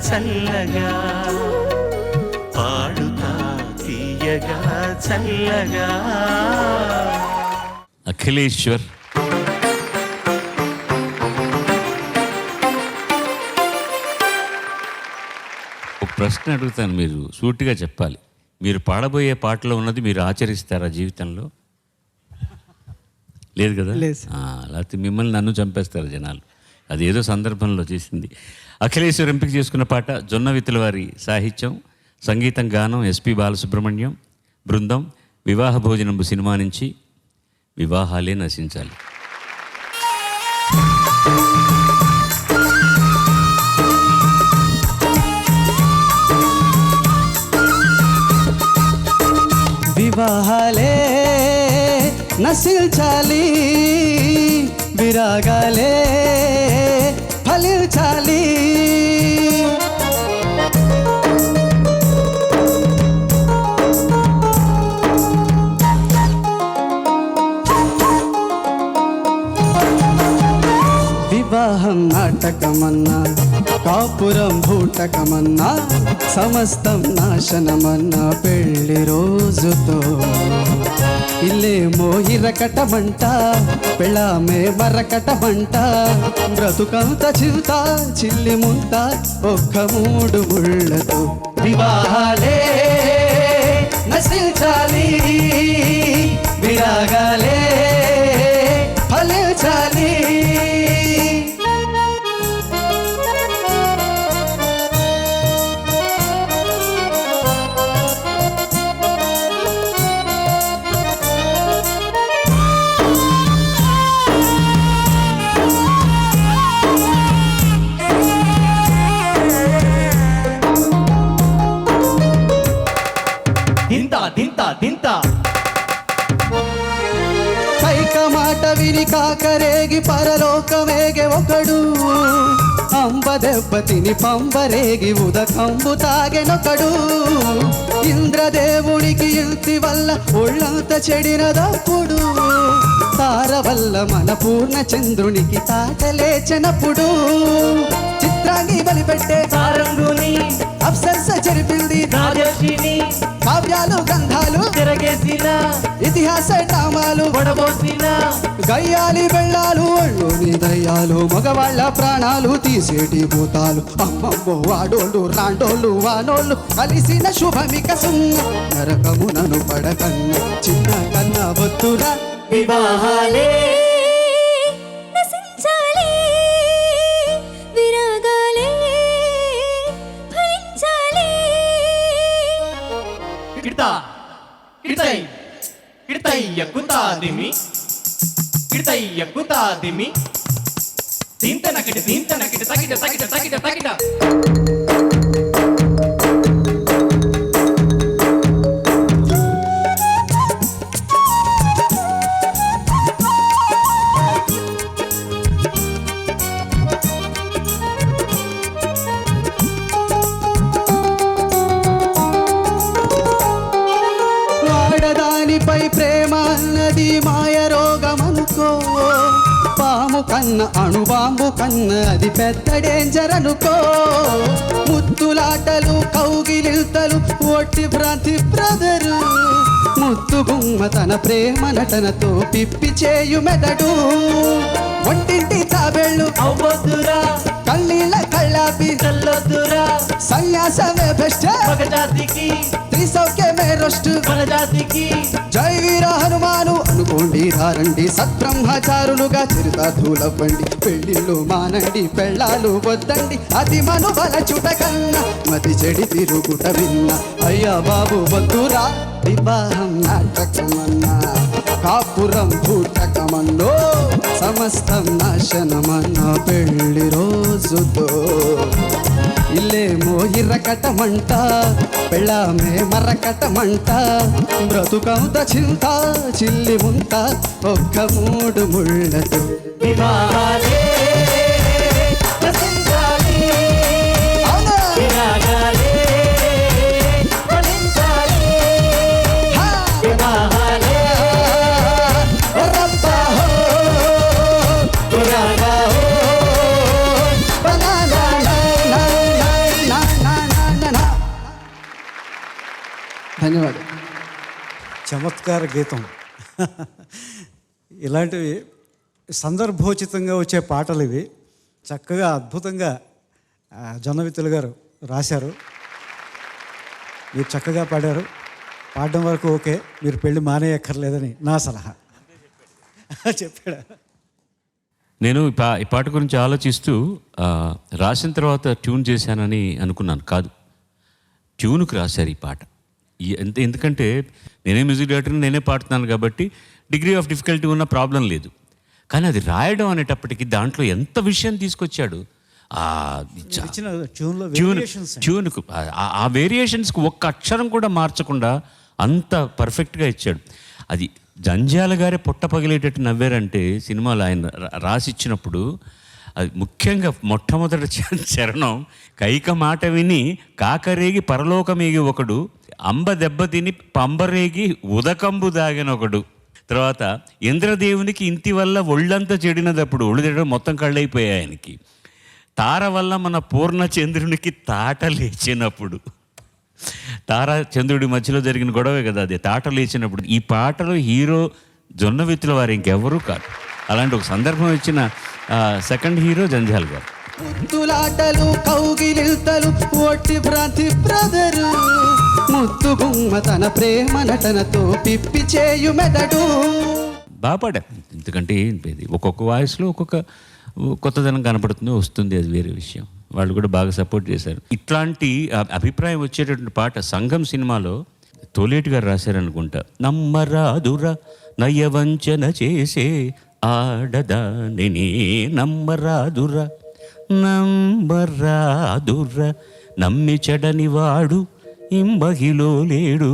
చల్లగా పాడుతా తీయగా చల్లగా. అఖిలేశ్వర్ ఒక ప్రశ్న అడుగుతాను, మీరు సూటిగా చెప్పాలి. మీరు పాడబోయే పాటలో ఉన్నది మీరు ఆచరిస్తారా జీవితంలో? లేదు కదా? లేకపోతే మిమ్మల్ని నన్ను చంపేస్తారు జనాలు. అది ఏదో సందర్భంలో చేసింది. అఖిలేశ్వర్ ఎంపిక చేసుకున్న పాట జొన్నవిత్తుల వారి సాహిత్యం, సంగీతం గానం ఎస్పి బాలసుబ్రహ్మణ్యం బృందం. వివాహ భోజనంబు సినిమా నుంచి వివాహాలే నశించాలి. వివాహాలే నశించాలి, విరాగాలే ఫలించాలి. వివాహం నాటకమన్నా, కాపురం భూటకమన్నా, సమస్తం నాశనమన్నా పెళ్లి రోజుతో. ఇల్లేమో ఇరకటమంట, పెళ్ళామే మరకటమంట, బ్రతుకంత చిరుత చిల్లి ముంత ఒక్క మూడు ముళ్ళతో. వివాహాలే నశించాలి, విరాగాలే ఫలించాలి. కైక మాట విని కాకరేగి పరలోకమేగే ఒకడు, అంబ దెబ్బ తిని పంబరేగి ఉదకంబు తాగెనొకడు. ఇంద్రదేవుడికి ఇంటి వల్ల ఒళ్ళంత చెడినదప్పుడు, తార వల్ల మన పూర్ణ చంద్రునికి తాటలేచనప్పుడు. చిత్రాన్ని బలిపెట్టే సారంగుని అప్సరస చెరిపింది రాజర్షిని, కావ్యాలు గంధాలు తిరగేసిన ఇతిహాస డ్రామాలు పడబోసిన, గయ్యాలి బెళ్ళాలు ఒళ్ళోని దయ్యాలు మగవాళ్ళ ప్రాణాలు తీసేటి భూతాలు. అమ్మమ్మో వాడోళ్ళు రాండోళ్ళు వానోళ్ళు కలిసిన శుభమిక సున్న, నరకమునను పడకన్న చిన్న కన్న వద్దురా. వివాహాలే నశించాలి, విరాగాలే ఫలించాలి. కిడతా కిడతై కిడతయ్య కుతాదిమి, కిడతయ్య కుతాదిమి, తింతనకిట తింతనకిట తకిట తకిట తకిట తకిట. వాడదానిపై ప్రేమ అన్నది మాయ రోగమనుకో, పాము కన్న అణుబాంబు కన్న అది పెద్ద డేంజర్ అనుకో. ముద్దులాటలు కౌగిలింతలు ఒట్టి భ్రాంతి బ్రదరు, ముద్దు గుమ్మ తన ప్రేమ నటనతో పిప్పి చేయు మెదడు. ఒంటింటి తాబేళ్ళు అవబోతురా, కళ్ళీళ్ళ కళ్ళాపి చల్లొద్దురా, సన్యాసమే బెస్ట్ మగజాతికి త్రిసౌఖ్యమే రొస్ట్ మన జాతికి. జై వీర హనుమాను అనుకోండి ధారండి, సత్బ్రహ్మచారులుగా చరితార్థులవ్వండి. పెళ్ళిళ్ళు మానండి, పెళ్ళాలు వద్దండి, అది మను బల చుటకన్నా మతి చెడి తిరుగుట విన్న. అయ్యా బాబు వద్దురా, వివాహం నాటకమన్నా, కాపురం భూటకమన్నో, సమస్తం నాశనమన్న పెళ్లి రోజుతో. ఇల్లేమో ఇర్రకటమంట, పెళ్ళామే మరకటమంట, బ్రతుకంత చింత చిల్లి ముంత ఒక్క మూడు ముళ్ళతో. వివాహాలే నశించాలి, విరాగాలే ఫలించాలి. వివాహాలే రబ్బా హో, విరాగా హో, బనానా నై నై నై నై. ధన్యవాదాలు. చమత్కార గీతం. ఇలాంటివి సందర్భోచితంగా వచ్చే పాటలు ఇవి. చక్కగా అద్భుతంగా జొన్నవిత్తులు గారు రాశారు. మీరు చక్కగా పాడారు. పాడడం వరకు ఓకే, మీరు పెళ్ళి మానేయక్కర్లేదని నా సలహా. చెప్పాడా? నేను ఈ పాట గురించి ఆలోచిస్తూ రాసిన తర్వాత ట్యూన్ చేశానని అనుకున్నాను. కాదు, ట్యూన్కి రాశారు ఈ పాట. ఎందుకంటే నేనే మ్యూజిక్ డైరెక్టర్ని, నేనే పాడుతున్నాను కాబట్టి డిగ్రీ ఆఫ్ డిఫికల్టీ ఉన్న ప్రాబ్లం లేదు. కానీ అది రాయడం అనేటప్పటికి దాంట్లో ఎంత విషయం తీసుకొచ్చాడు. ట్యూన్కు ఆ వేరియేషన్స్కి ఒక్క అక్షరం కూడా మార్చకుండా అంత పర్ఫెక్ట్గా ఇచ్చాడు. అది జంజాల గారే పొట్ట పగిలేటట్టు నవ్వారంటే సినిమాలో ఆయన రాసిచ్చినప్పుడు. అది ముఖ్యంగా మొట్టమొదటి చరణం, కైక మాట విని కాకరేగి పరలోకమేగి ఒకడు, అంబ దెబ్బతిని పంబరేగి ఉదకంబు దాగిన ఒకడు. తర్వాత ఇంద్రదేవునికి ఇంటి వల్ల ఒళ్ళంతా చెడినదప్పుడు, ఒళ్ళు తినడం మొత్తం కళ్ళైపోయాయి ఆయనకి. తార వల్ల మన పూర్ణ చంద్రునికి తాట లేచినప్పుడు, తార చంద్రుడి మధ్యలో జరిగిన గొడవే కదా అది, తాట లేచినప్పుడు. ఈ పాటలో హీరో జొన్నవిత్తుల వారు ఇంకెవరూ కాదు. అలాంటి ఒక సందర్భం ఇచ్చిన సెకండ్ హీరో జంజాల్ గారు. ముద్దులాటలు కౌగిలింతలు ఒట్టి భ్రాంతి బ్రదరు, ముద్దు గుమ్మ తన ప్రేమ నటనతో పిప్పి చేయు మెదడు. బాగా పాడారు. ఎందుకంటే ఒక్కొక్క వాయిస్లో ఒక్కొక్క కొత్తదనం కనపడుతుంది, వస్తుంది, అది వేరే విషయం. వాళ్ళు కూడా బాగా సపోర్ట్ చేశారు. ఇట్లాంటి అభిప్రాయం వచ్చేటటువంటి పాట సంఘం సినిమాలో తోలేటి గారు రాశారనుకుంటా. నమ్మరాదురా నయవంచన చేసే ఆడదాని నమ్మరాదురా, నమ్మరాదురా నమ్మి చెడని వాడు ఇంబహిలో లేడు,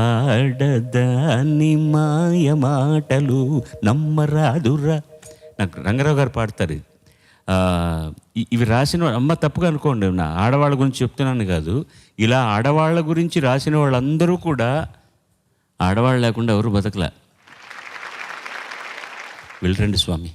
ఆడదాని మాయ మాటలు నమ్మరాదురా. నాకు రంగారావు గారు పాడతారు. ఇవి రాసిన అమ్మ తప్పుగా అనుకోండి, నా ఆడవాళ్ళ గురించి చెప్తున్నాను కాదు, ఇలా ఆడవాళ్ళ గురించి రాసిన వాళ్ళందరూ కూడా ఆడవాళ్ళు లేకుండా ఎవరు బతకలే. వెళ్ళరండి స్వామి.